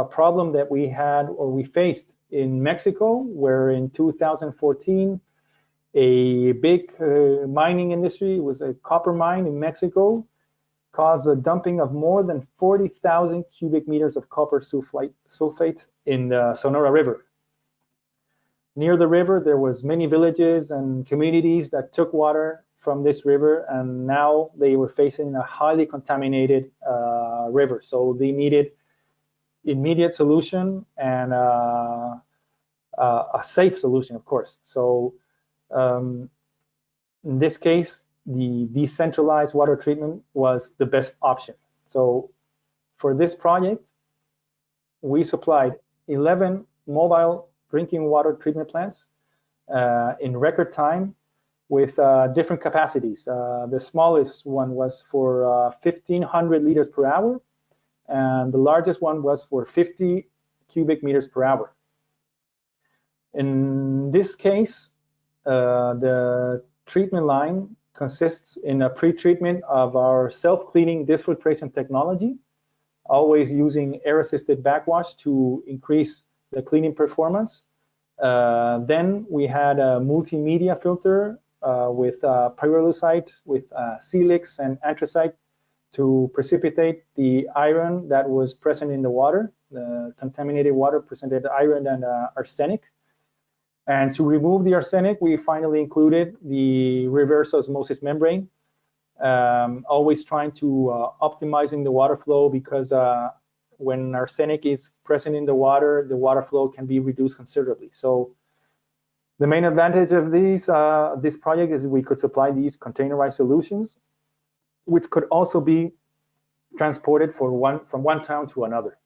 a problem that we had or we faced in Mexico, where in 2014, a big mining industry, was a copper mine in Mexico, caused a dumping of more than 40,000 cubic meters of copper sulfate in the Sonora River. Near the river, there was many villages and communities that took water from this river, and now they were facing a highly contaminated river. So they needed immediate solution and a safe solution, of course. So in this case, the decentralized water treatment was the best option. So for this project, we supplied 11 mobile drinking water treatment plants in record time with different capacities. The smallest one was for 1,500 liters per hour, and the largest one was for 50 cubic meters per hour. In this case, the treatment line consists in a pre-treatment of our self-cleaning dish filtration technology, always using air-assisted backwash to increase the cleaning performance. Then we had a multimedia filter with pyrolusite, with silex and anthracite to precipitate the iron that was present in the water. The contaminated water presented iron and arsenic. And to remove the arsenic, we finally included the reverse osmosis membrane, always trying to optimizing the water flow, because when arsenic is present in the water flow can be reduced considerably. So the main advantage of this project is we could supply these containerized solutions, which could also be transported from one town to another.